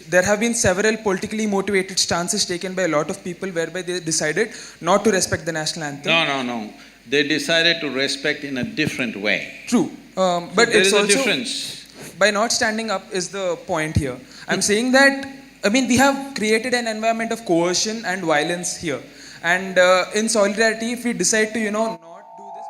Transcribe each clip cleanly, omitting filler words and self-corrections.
there have been several politically motivated stances taken by a lot of people whereby they decided not to respect the national anthem. No. They decided to respect in a different way. True. But There it's is a also, difference. by not standing up is the point here. I'm saying that, I mean, we have created an environment of coercion and violence here. And in solidarity, if we decide to, not do this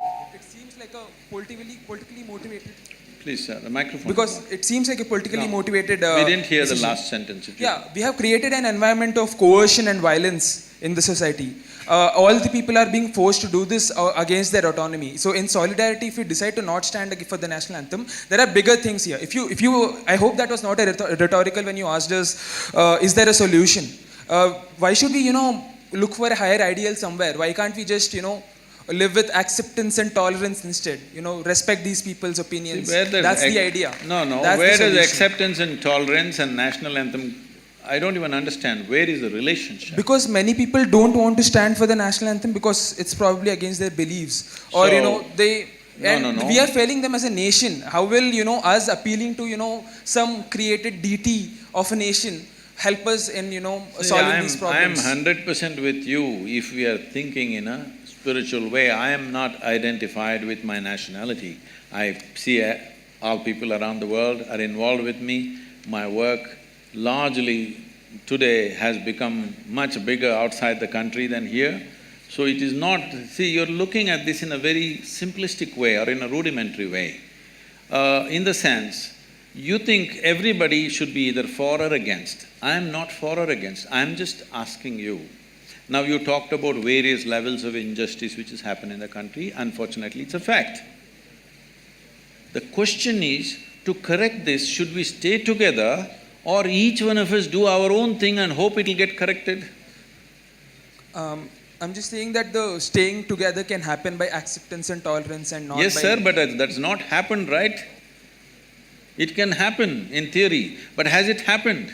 because it seems like a politically motivated. Please, sir, the microphone. Because it seems like a politically motivated. We didn't hear the decision. last sentence. Yeah, we have created an environment of coercion and violence in the society. All the people are being forced to do this against their autonomy. So in solidarity, if you decide to not stand for the national anthem, there are bigger things here. If you, I hope that was not a rhetorical when you asked us, is there a solution? Why should we, look for a higher ideal somewhere? Why can't we just, live with acceptance and tolerance instead? Respect these people's opinions. That's the idea. No. That's where the does solution. acceptance and tolerance and national anthem? I don't even understand. Where is the relationship? Because many people don't want to stand for the national anthem because it's probably against their beliefs. Or, they... No. We are failing them as a nation. How will, us appealing to, some created deity of a nation help us in, solving these problems? I am 100% with you if we are thinking in a spiritual way. I am not identified with my nationality. I see all people around the world are involved with me. My work largely today has become much bigger outside the country than here. So it is not… See, you're looking at this in a very simplistic way or in a rudimentary way. In the sense, you think everybody should be either for or against. I am not for or against, I am just asking you. Now you talked about various levels of injustice which has happened in the country, unfortunately it's a fact. The question is, to correct this, should we stay together or each one of us do our own thing and hope it'll get corrected? I'm just saying that the staying together can happen by acceptance and tolerance and not Yes, by… sir, but that's not happened, right? It can happen in theory, but has it happened?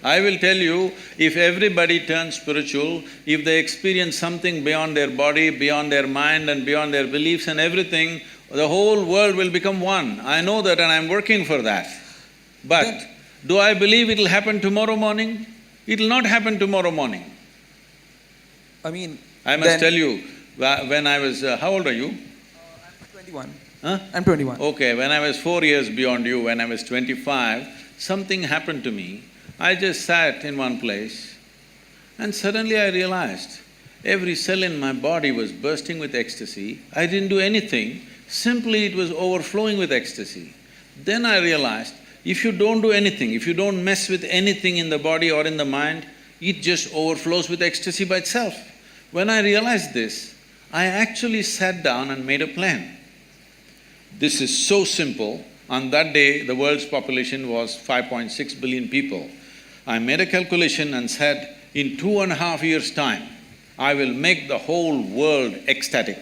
I will tell you, if everybody turns spiritual, if they experience something beyond their body, beyond their mind and beyond their beliefs and everything, the whole world will become one. I know that and I'm working for that. But do I believe it'll happen tomorrow morning? It'll not happen tomorrow morning. I mean… I must tell you, when I was… how old are you? I'm 21. Huh? I'm 21. Okay, when I was 4 years beyond you, when I was 25, something happened to me. I just sat in one place and suddenly I realized every cell in my body was bursting with ecstasy. I didn't do anything, simply it was overflowing with ecstasy. Then I realized, if you don't do anything, if you don't mess with anything in the body or in the mind, it just overflows with ecstasy by itself. When I realized this, I actually sat down and made a plan. This is so simple. On that day, the world's population was 5.6 billion people. I made a calculation and said, in 2.5 years' time, I will make the whole world ecstatic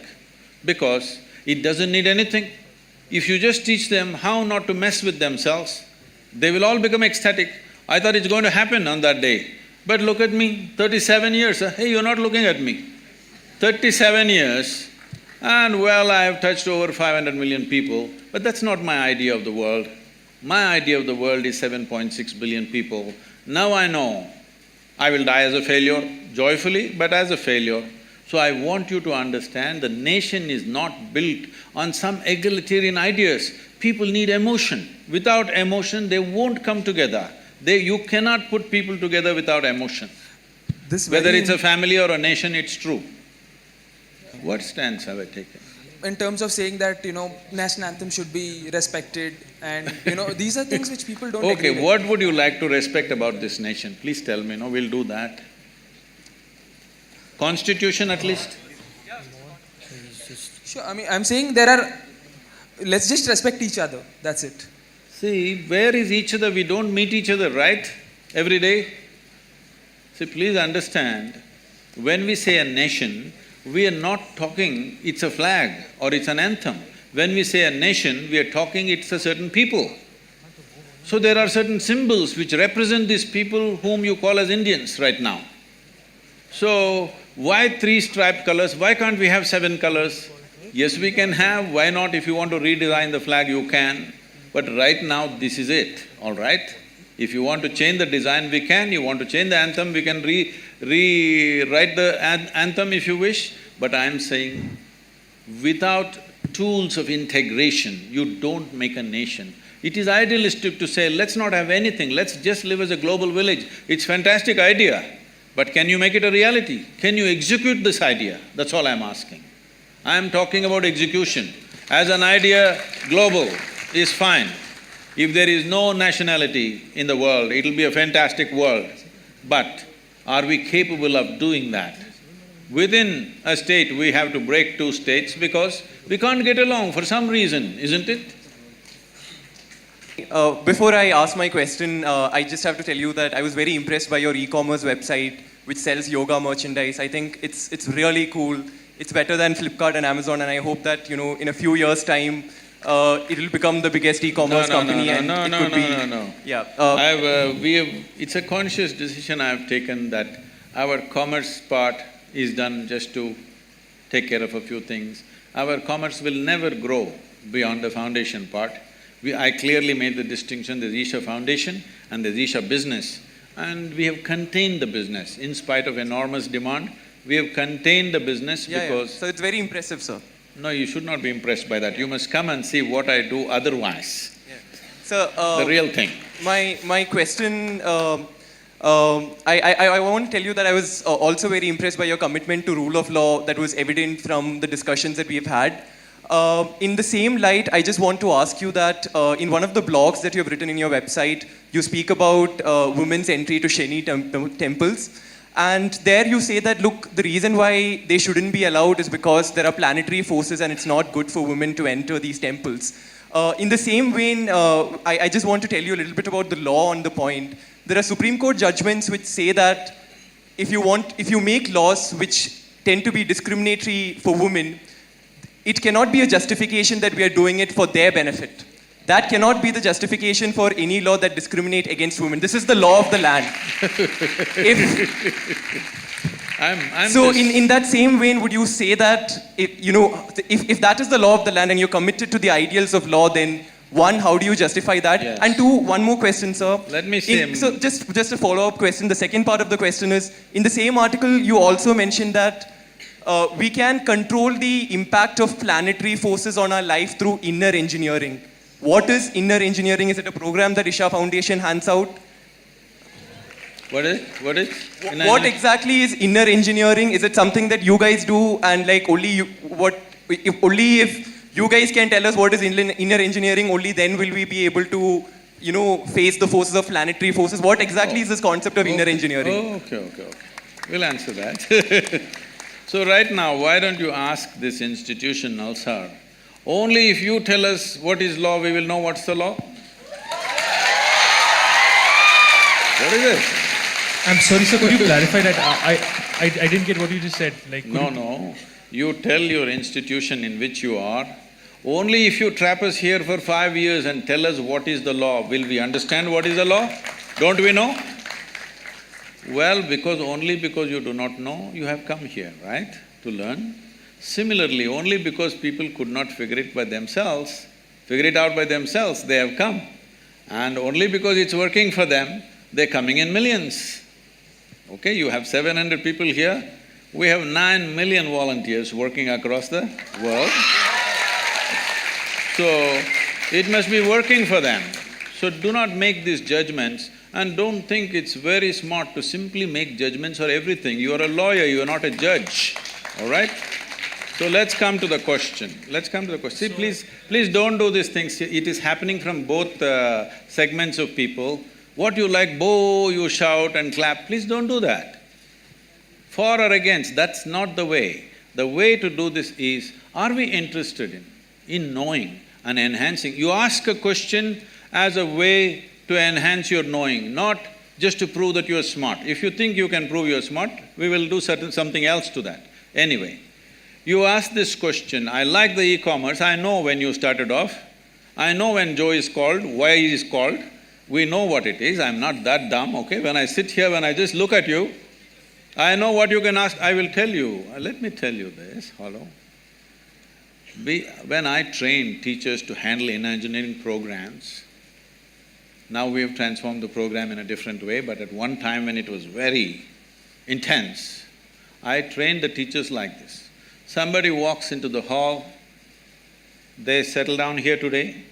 because it doesn't need anything. If you just teach them how not to mess with themselves, they will all become ecstatic. I thought it's going to happen on that day. But look at me, 37 years, hey, you're not looking at me. 37 years, and well, I have touched over 500 million people, but that's not my idea of the world. My idea of the world is 7.6 billion people. Now I know I will die as a failure, joyfully, but as a failure. So I want you to understand the nation is not built on some egalitarian ideas. People need emotion. Without emotion, they won't come together. You cannot put people together without emotion. Whether it's a family or a nation, it's true. What stance have I taken? In terms of saying that, national anthem should be respected and, these are things which people don't agree with. Okay, what would you like to respect about this nation? Please tell me, we'll do that. Constitution at least? Sure, I mean, I'm saying there are… let's just respect each other, that's it. See, where is each other? We don't meet each other, right? Every day? See, please understand, when we say a nation, we are not talking it's a flag or it's an anthem. When we say a nation, we are talking it's a certain people. So there are certain symbols which represent these people whom you call as Indians right now. So, why 3 striped colors? Why can't we have 7 colors? Yes, we can have, why not? If you want to redesign the flag, you can. But right now, this is it, all right? If you want to change the design, we can. You want to change the anthem, we can rewrite the anthem if you wish. But I'm saying, without tools of integration, you don't make a nation. It is idealistic to say, let's not have anything, let's just live as a global village. It's fantastic idea, but can you make it a reality? Can you execute this idea? That's all I'm asking. I'm talking about execution. As an idea, global is fine. If there is no nationality in the world, it'll be a fantastic world. But are we capable of doing that? Within a state, we have to break two states because we can't get along for some reason, isn't it? Before I ask my question, I just have to tell you that I was very impressed by your e-commerce website, which sells yoga merchandise. I think it's really cool. It's better than Flipkart and Amazon, and I hope that, in a few years' time, it'll become the biggest e-commerce company. No. Yeah. It's a conscious decision I've taken that our commerce part is done just to take care of a few things. Our commerce will never grow beyond the foundation part. I clearly made the distinction, there's Isha Foundation and there's Isha Business. And we have contained the business. In spite of enormous demand, we have contained the business because… So it's very impressive, sir. No, you should not be impressed by that. You must come and see what I do otherwise. Yeah. So… the real thing. My question… I want to tell you that I was also very impressed by your commitment to rule of law that was evident from the discussions that we've had. In the same light, I just want to ask you that in one of the blogs that you have written in your website, you speak about women's entry to Shani temples. And there you say that, look, the reason why they shouldn't be allowed is because there are planetary forces and it's not good for women to enter these temples. In the same vein, I just want to tell you a little bit about the law on the point. There are Supreme Court judgments which say that if you make laws which tend to be discriminatory for women, it cannot be a justification that we are doing it for their benefit. That cannot be the justification for any law that discriminates against women. This is the law of the land. In that same vein, would you say that if that is the law of the land and you're committed to the ideals of law, then one, how do you justify that? Yes. And two, one more question, sir. Let me say… So just a follow-up question. The second part of the question is, in the same article, you also mentioned that we can control the impact of planetary forces on our life through inner engineering. What is inner engineering? Is it a program that Isha Foundation hands out? What is? What exactly is inner engineering? Is it something that you guys do and like if you guys can tell us what is inner engineering, only then will we be able to, face the forces of planetary forces? What exactly is this concept of inner engineering? Okay. We'll answer that. So right now, why don't you ask this institution, Nalsar? Only if you tell us what is law, we will know what's the law. What is it? I'm sorry, sir, could you clarify that? I didn't get what you just said. No. You tell your institution in which you are. Only if you trap us here for 5 years and tell us what is the law, will we understand what is the law? Don't we know? Well, only because you do not know, you have come here, right, to learn. Similarly, only because people could not figure it out by themselves, they have come. And only because it's working for them, they're coming in millions. Okay, you have 700 people here, we have 9 million volunteers working across the world. So, it must be working for them. So do not make these judgments and don't think it's very smart to simply make judgments for everything. You are a lawyer, you are not a judge, all right? So let's come to the question. See, please don't do these things. It is happening from both segments of people. What you like, you shout and clap, please don't do that. For or against, that's not the way. The way to do this is, are we interested in knowing and enhancing? You ask a question as a way to enhance your knowing, not just to prove that you are smart. If you think you can prove you are smart, we will do something else to that. Anyway, you ask this question, I like the e-commerce, I know when you started off, I know when Joe is called, why he is called, we know what it is, I'm not that dumb, okay? When I sit here, when I just look at you, I know what you can ask, I will tell you. Let me tell you this, hello. When I trained teachers to handle engineering programs, now we have transformed the program in a different way, but at one time when it was very intense, I trained the teachers like this. Somebody walks into the hall, they settle down here today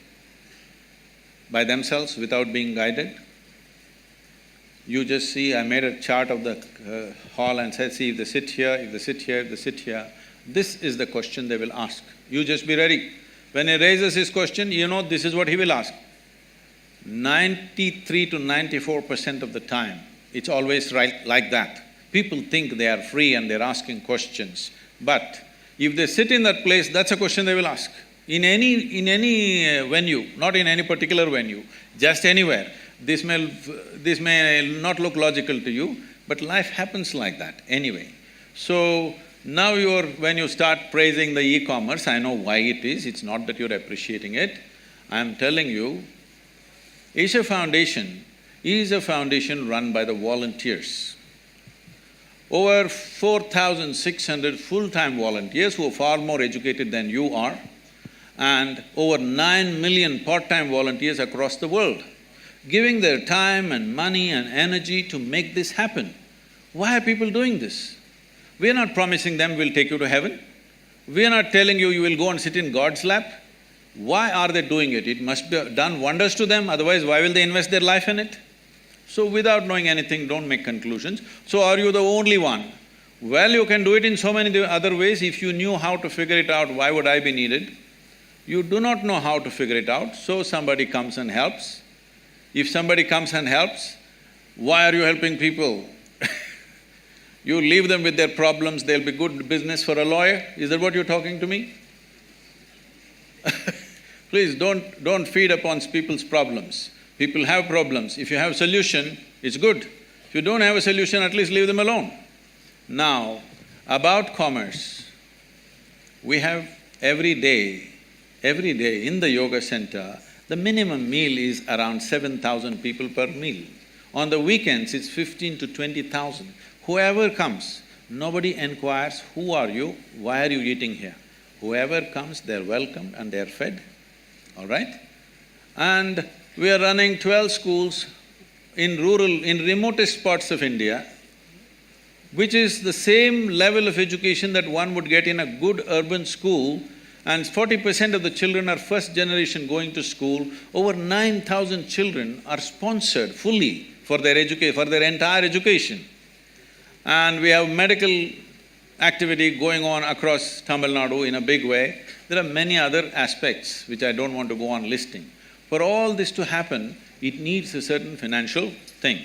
by themselves without being guided. You just see, I made a chart of the hall and said, see, if they sit here, if they sit here, if they sit here, this is the question they will ask. You just be ready. When he raises his question, you know this is what he will ask. 93 to 94% of the time, it's always right like that. People think they are free and they're asking questions. But if they sit in that place, that's a question they will ask. In any venue, not in any particular venue, just anywhere. This may not look logical to you, but life happens like that anyway. So now when you start praising the e-commerce, I know why it is, it's not that you're appreciating it. I'm telling you, Asia Foundation is a foundation run by the volunteers. Over 4,600 full-time volunteers who are far more educated than you are, and over 9 million part-time volunteers across the world, giving their time and money and energy to make this happen. Why are people doing this? We are not promising them we'll take you to heaven. We are not telling you you will go and sit in God's lap. Why are they doing it? It must be done wonders to them, otherwise why will they invest their life in it? So without knowing anything, don't make conclusions. So are you the only one? Well, you can do it in so many other ways. If you knew how to figure it out, why would I be needed? You do not know how to figure it out, so somebody comes and helps. If somebody comes and helps, why are you helping people? You leave them with their problems, they'll be good business for a lawyer? Is that what you're talking to me? Please don't feed upon people's problems. People have problems. If you have a solution, it's good. If you don't have a solution, at least leave them alone. Now, about commerce, we have every day in the yoga center, the minimum meal is around 7,000 people per meal. On the weekends, it's 15 to 20,000. Whoever comes, nobody inquires, who are you, why are you eating here? Whoever comes, they're welcomed and they're fed, all right? And we are running 12 schools in remotest parts of India, which is the same level of education that one would get in a good urban school, and 40% of the children are first generation going to school. Over 9,000 children are sponsored fully for their entire education. And we have medical activity going on across Tamil Nadu in a big way. There are many other aspects which I don't want to go on listing. For all this to happen, it needs a certain financial thing.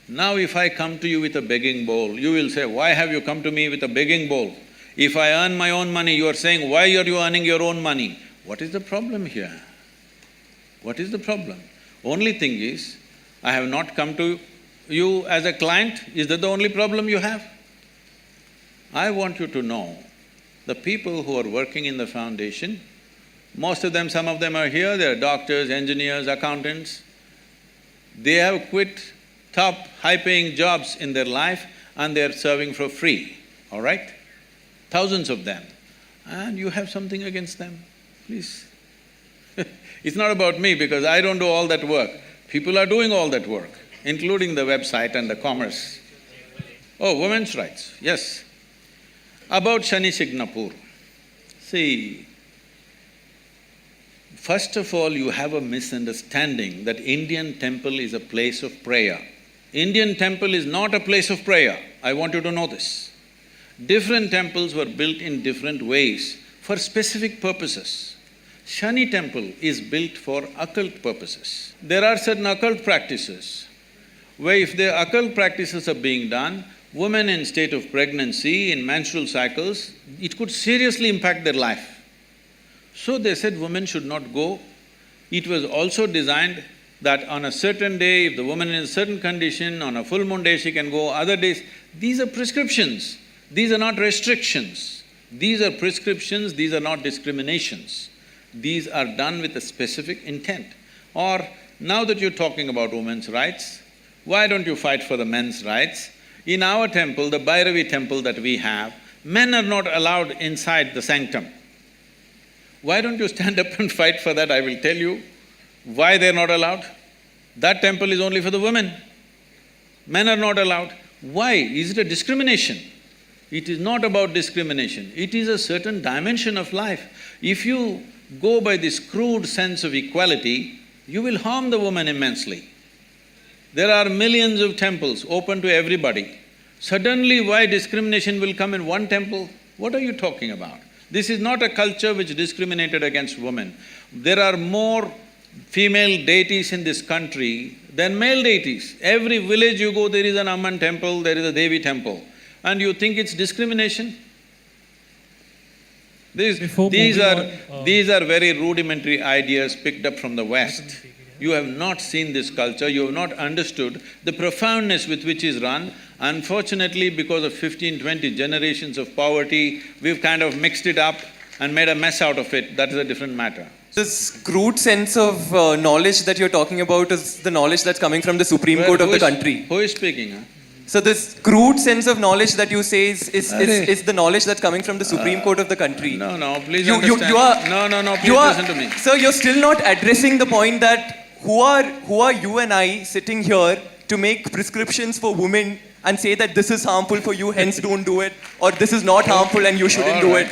Now if I come to you with a begging bowl, you will say, why have you come to me with a begging bowl? If I earn my own money, you are saying, why are you earning your own money? What is the problem here? What is the problem? Only thing is, I have not come to you as a client. Is that the only problem you have? I want you to know, the people who are working in the foundation, most of them, some of them are here, they're doctors, engineers, accountants. They have quit top, high-paying jobs in their life and they're serving for free, all right? Thousands of them. And you have something against them, please. It's not about me because I don't do all that work. People are doing all that work, including the website and the commerce. Oh, women's rights, yes. About Shani Signapur. See, first of all, you have a misunderstanding that Indian temple is a place of prayer. Indian temple is not a place of prayer. I want you to know this. Different temples were built in different ways for specific purposes. Shani temple is built for occult purposes. There are certain occult practices where if the occult practices are being done, women in state of pregnancy, in menstrual cycles, it could seriously impact their life. So they said women should not go. It was also designed that on a certain day, if the woman is in a certain condition, on a full moon day she can go, other days… These are prescriptions, these are not restrictions. These are prescriptions, these are not discriminations. These are done with a specific intent. Or, now that you're talking about women's rights, why don't you fight for the men's rights? In our temple, the Bhairavi temple that we have, men are not allowed inside the sanctum. Why don't you stand up and fight for that? I will tell you why they're not allowed. That temple is only for the women. Men are not allowed. Why? Is it a discrimination? It is not about discrimination. It is a certain dimension of life. If you go by this crude sense of equality, you will harm the woman immensely. There are millions of temples open to everybody. Suddenly, why discrimination will come in one temple? What are you talking about? This is not a culture which discriminated against women. There are more female deities in this country than male deities. Every village you go, there is an Amman temple, there is a Devi temple. And you think it's discrimination? These are very rudimentary ideas picked up from the West. You have not seen this culture, you have not understood the profoundness with which is run. Unfortunately, because of 15, 20 generations of poverty, we've kind of mixed it up and made a mess out of it. That is a different matter. This crude sense of knowledge that you're talking about is the knowledge that's coming from the Supreme Court of the country. Who is speaking, huh? So this crude sense of knowledge that you say is the knowledge that's coming from the Supreme Court of the country. No, please understand. No, please listen to me. Sir, you're still not addressing the point that who are you and I sitting here to make prescriptions for women and say that this is harmful for you, hence don't do it, or this is not harmful and you shouldn't do it.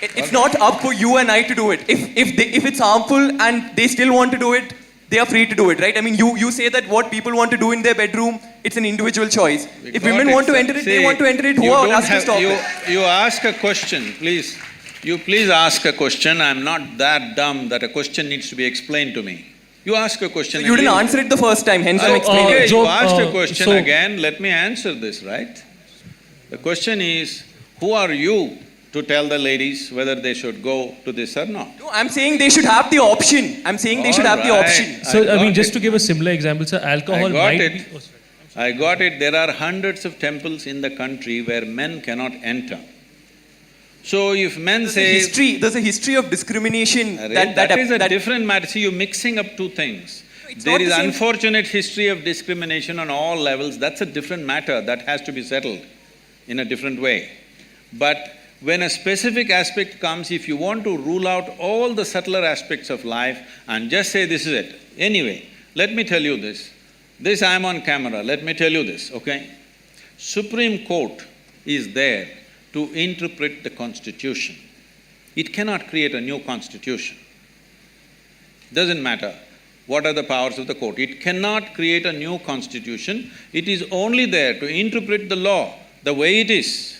It's not up for you and I to do it. If it's harmful and they still want to do it, they are free to do it, right? I mean, you say that what people want to do in their bedroom, it's an individual choice. If women want to enter it, they want to enter it. Who are us to stop it? You ask a question, please. You please ask a question. I'm not that dumb that a question needs to be explained to me. You ask a question. So you didn't answer it the first time, hence I'm explaining. Okay, Job, you asked a question again, let me answer this, right? The question is, who are you to tell the ladies whether they should go to this or not? No, I'm saying they should have the option. I'm saying they should have the option. So, I mean, just to give a similar example, sir, alcohol might be… Oh, sorry. I got it. There are hundreds of temples in the country where men cannot enter. So if men say… There's a history of discrimination that is a different matter. See, you're mixing up two things. There is unfortunate history of discrimination on all levels. That's a different matter. That has to be settled in a different way. But when a specific aspect comes, if you want to rule out all the subtler aspects of life and just say this is it. Anyway, let me tell you this. This I'm on camera, let me tell you this, okay? Supreme Court is there to interpret the Constitution. It cannot create a new Constitution. Doesn't matter what are the powers of the court. It cannot create a new Constitution. It is only there to interpret the law the way it is.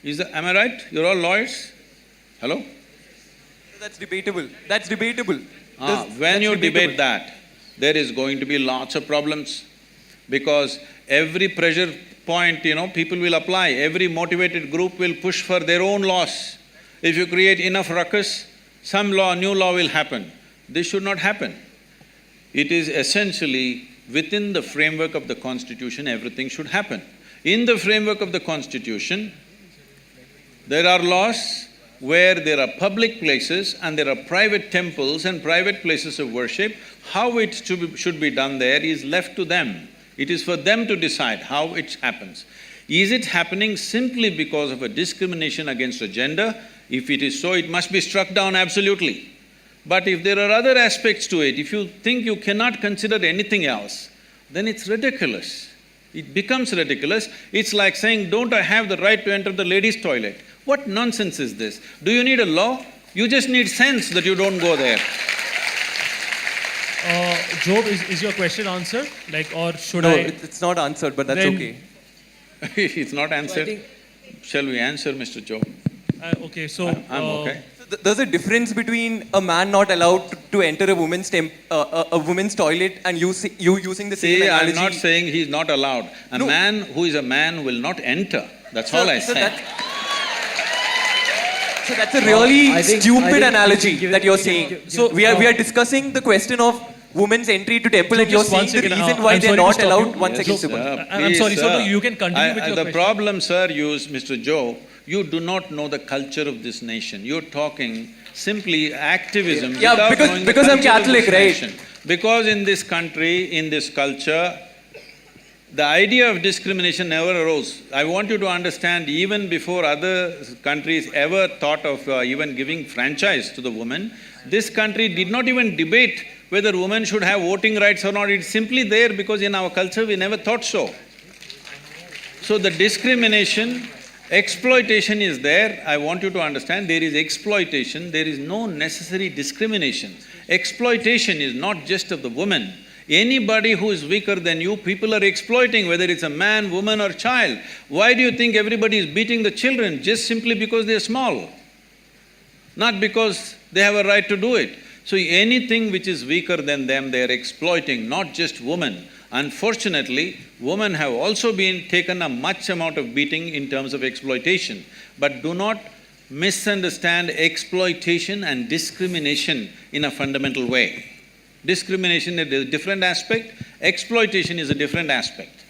Am I right? You're all lawyers? Hello? That's debatable. That's debatable. When you debate that, there is going to be lots of problems because every pressure point, people will apply. Every motivated group will push for their own laws. If you create enough ruckus, some new law will happen. This should not happen. It is essentially within the framework of the Constitution, everything should happen. In the framework of the Constitution, there are laws where there are public places and there are private temples and private places of worship. How it should be done there is left to them. It is for them to decide how it happens. Is it happening simply because of a discrimination against a gender? If it is so, it must be struck down absolutely. But if there are other aspects to it, if you think you cannot consider anything else, then it's ridiculous. It becomes ridiculous. It's like saying, don't I have the right to enter the ladies' toilet? What nonsense is this? Do you need a law? You just need sense that you don't go there. Job, is your question answered? Or should No, I… it's not answered, but that's Then- okay. It's not answered. Shall we answer, Mr. Joe? okay, so… I'm okay. There's a difference between a man not allowed to enter a woman's toilet and you using the same analogy. I'm not saying he's not allowed. A man who is a man will not enter. That's all I said. So that's a really stupid analogy that you're saying. So we are discussing the question of women's entry to temple and you're saying the reason why they're not allowed. One second, Subal. I'm sorry, so you can continue with your The question. problem, sir, Mr. Joe, you do not know the culture of this nation. You're talking simply activism without knowing because the I'm culture of Catholic, this right? nation. Because in this country, in this culture, The idea of discrimination never arose. I want you to understand, even before other countries ever thought of even giving franchise to the woman, this country did not even debate whether women should have voting rights or not. It's simply there because in our culture we never thought so. So the discrimination, exploitation is there. I want you to understand, there is exploitation, there is no necessary discrimination. Exploitation is not just of the woman. Anybody who is weaker than you, people are exploiting, whether it's a man, woman or child. Why do you think everybody is beating the children? Just simply because they're small, not because they have a right to do it. So anything which is weaker than them, they are exploiting, not just women. Unfortunately, women have also been taken a much amount of beating in terms of exploitation. But do not misunderstand exploitation and discrimination in a fundamental way. Discrimination is a different aspect, exploitation is a different aspect.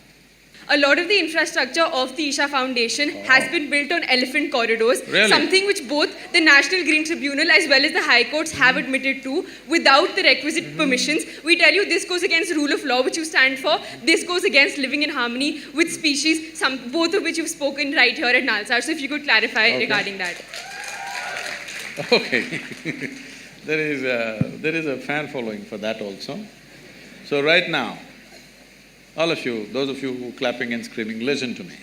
A lot of the infrastructure of the Isha Foundation has been built on elephant corridors, Really? something which both the National Green Tribunal as well as the High Courts have admitted to without the requisite permissions. We tell you this goes against rule of law, which you stand for. This goes against living in harmony with species, both of which you've spoken right here at Nalsar. So if you could clarify regarding that. Okay. There is a fan following for that also. So right now, all of you, those of you who are clapping and screaming, listen to me.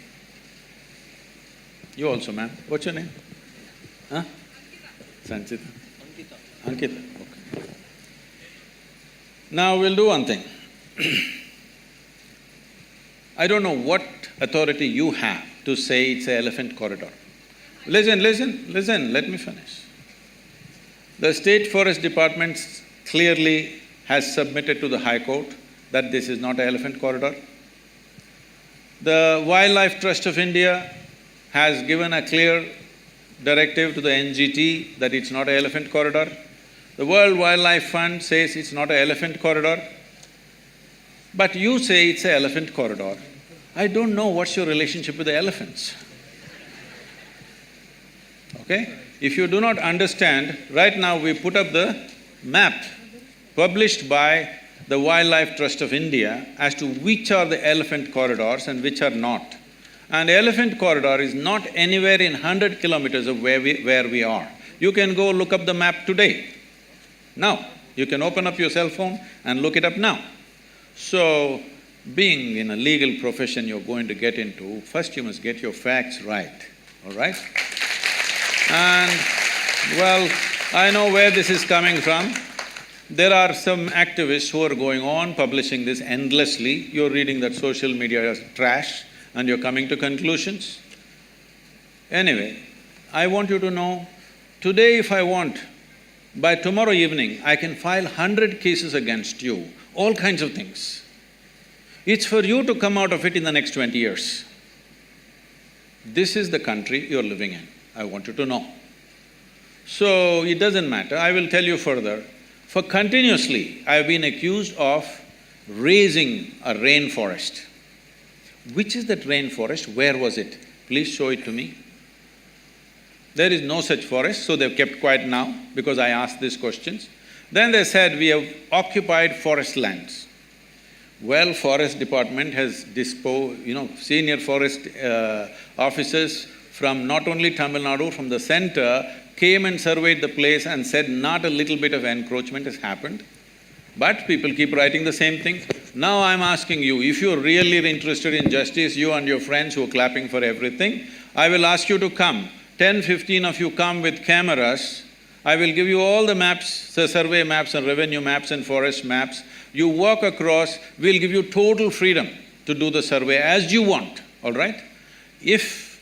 You also, ma'am. What's your name? Huh? Sanchita? Ankita. Okay. Now we'll do one thing. I don't know what authority you have to say it's an elephant corridor. Listen, let me finish. The State Forest Department clearly has submitted to the High Court that this is not an elephant corridor. The Wildlife Trust of India has given a clear directive to the NGT that it's not an elephant corridor. The World Wildlife Fund says it's not an elephant corridor. But you say it's an elephant corridor. I don't know what's your relationship with the elephants. Okay? If you do not understand, right now we put up the map published by the Wildlife Trust of India as to which are the elephant corridors and which are not. And elephant corridor is not anywhere in 100 kilometers of where we are. You can go look up the map today. Now, you can open up your cell phone and look it up now. So, being in a legal profession you're going to get into, first you must get your facts right, all right? And, well, I know where this is coming from. There are some activists who are going on publishing this endlessly. You're reading that social media is trash and you're coming to conclusions. Anyway, I want you to know, today if I want, by tomorrow evening, I can file 100 cases against you, all kinds of things. It's for you to come out of it in the next 20 years. This is the country you're living in, I want you to know. So, it doesn't matter, I will tell you further. For continuously, I've been accused of raising a rainforest. Which is that rainforest? Where was it? Please show it to me. There is no such forest, so they've kept quiet now because I asked these questions. Then they said, we have occupied forest lands. Well, Forest Department has senior forest officers from not only Tamil Nadu, from the center, came and surveyed the place and said not a little bit of encroachment has happened. But people keep writing the same thing. Now I'm asking you, if you're really interested in justice, you and your friends who are clapping for everything, I will ask you to come. 10, 15 of you come with cameras. I will give you all the maps, the survey maps and revenue maps and forest maps. You walk across, we'll give you total freedom to do the survey as you want, all right? If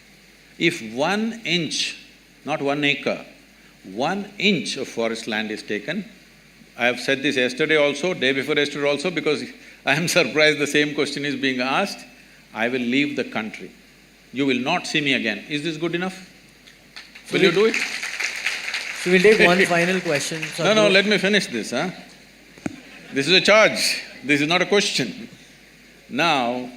1 inch, not 1 acre, 1 inch of forest land is taken, I have said this yesterday also, day before yesterday also, because I am surprised the same question is being asked, I will leave the country. You will not see me again. Is this good enough? Will you do it? So we'll take one final question. No, let me finish this, huh? This is a charge, this is not a question. Now,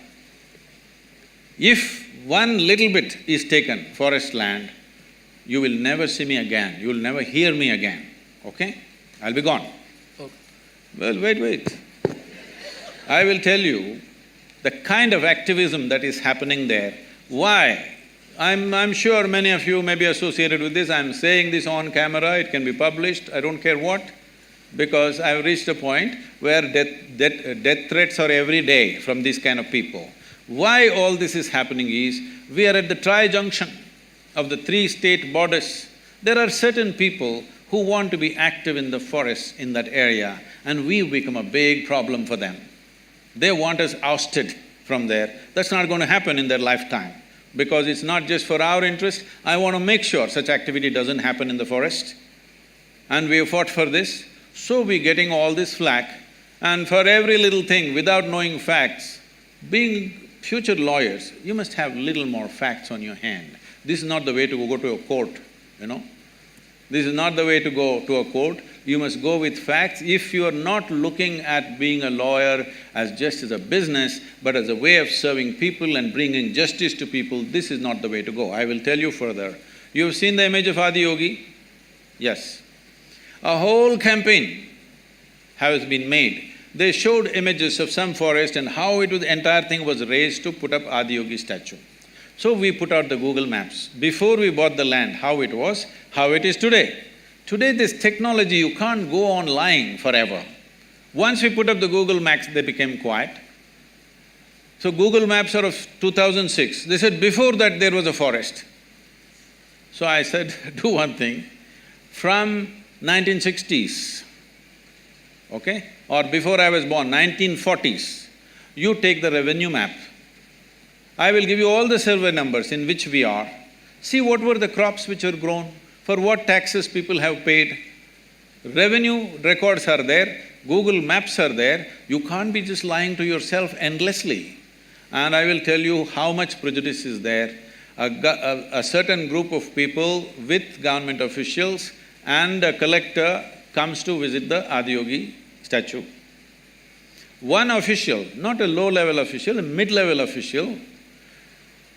if 1 little bit is taken, forest land, you will never see me again, you will never hear me again, okay? I'll be gone. Okay. Well, wait. I will tell you the kind of activism that is happening there. Why? I'm sure many of you may be associated with this. I'm saying this on camera, it can be published, I don't care what, because I've reached a point where death threats are every day from these kind of people. Why all this is happening is, we are at the tri-junction of the three state borders. There are certain people who want to be active in the forest in that area, and we've become a big problem for them. They want us ousted from there. That's not going to happen in their lifetime, because it's not just for our interest. I want to make sure such activity doesn't happen in the forest. And we have fought for this, so we're getting all this flack. And for every little thing, without knowing facts, being future lawyers, you must have little more facts on your hand. This is not the way to go to a court, you know. This is not the way to go to a court. You must go with facts. If you are not looking at being a lawyer as just as a business, but as a way of serving people and bringing justice to people, this is not the way to go. I will tell you further. You've seen the image of Adiyogi? Yes. A whole campaign has been made. They showed images of some forest and how it was, the entire thing was raised to put up Adiyogi statue. So we put out the Google Maps. Before we bought the land, how it was, how it is today. Today this technology, you can't go on lying forever. Once we put up the Google Maps, they became quiet. So Google Maps are of 2006. They said before that there was a forest. So I said, do one thing, from 1960s, okay, or before I was born, 1940s, you take the revenue map. I will give you all the survey numbers in which we are. See what were the crops which were grown, for what taxes people have paid. Revenue records are there, Google Maps are there. You can't be just lying to yourself endlessly. And I will tell you how much prejudice is there. A certain group of people with government officials and a collector comes to visit the Adiyogi statue. One official, not a low-level official, a mid-level official,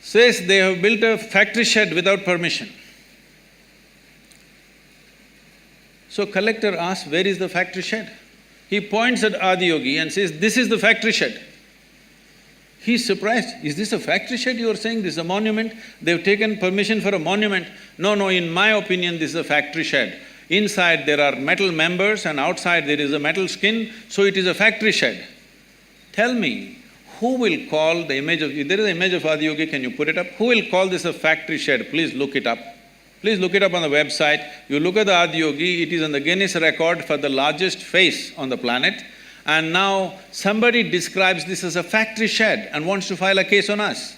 says they have built a factory shed without permission. So collector asks, where is the factory shed? He points at Adiyogi and says, this is the factory shed. He's surprised, is this a factory shed you are saying? This is a monument? They've taken permission for a monument. No, in my opinion, this is a factory shed. Inside there are metal members and outside there is a metal skin, so it is a factory shed. Tell me, who will call the image of… There is an image of Adiyogi, can you put it up? Who will call this a factory shed? Please look it up. Please look it up on the website. You look at the Adiyogi, it is on the Guinness record for the largest face on the planet. And now somebody describes this as a factory shed and wants to file a case on us.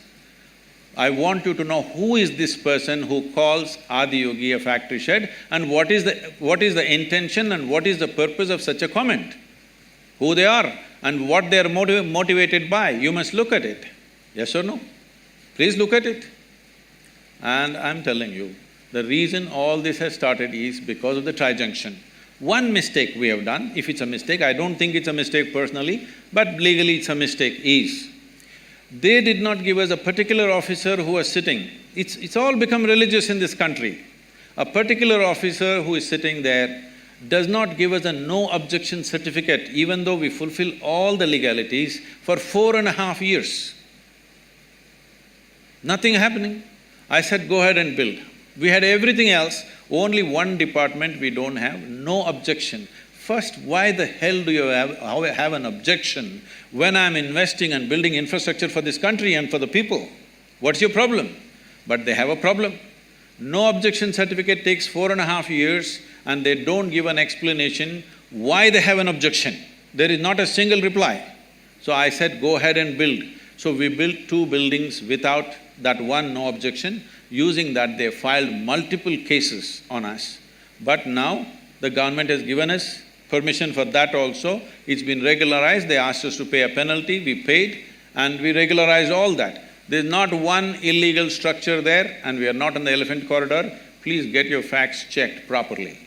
I want you to know who is this person who calls Adiyogi a factory shed and what is the intention and what is the purpose of such a comment. Who they are and what they are motivated by. You must look at it. Yes or no? Please look at it. And I'm telling you, the reason all this has started is because of the tri-junction. One mistake we have done, if it's a mistake, I don't think it's a mistake personally, but legally it's a mistake, is they did not give us a particular officer who was sitting. It's all become religious in this country. A particular officer who is sitting there does not give us a no objection certificate, even though we fulfill all the legalities for 4.5 years. Nothing happening. I said, go ahead and build. We had everything else, only one department we don't have, no objection. First, why the hell do you have an objection when I'm investing and building infrastructure for this country and for the people? What's your problem? But they have a problem. No objection certificate takes 4.5 years and they don't give an explanation why they have an objection. There is not a single reply. So I said, go ahead and build. So we built 2 buildings without that one no objection. Using that, they filed multiple cases on us. But now, the government has given us permission for that also. It's been regularized, they asked us to pay a penalty, we paid, and we regularized all that. There's not one illegal structure there, and we are not on the elephant corridor. Please get your facts checked properly.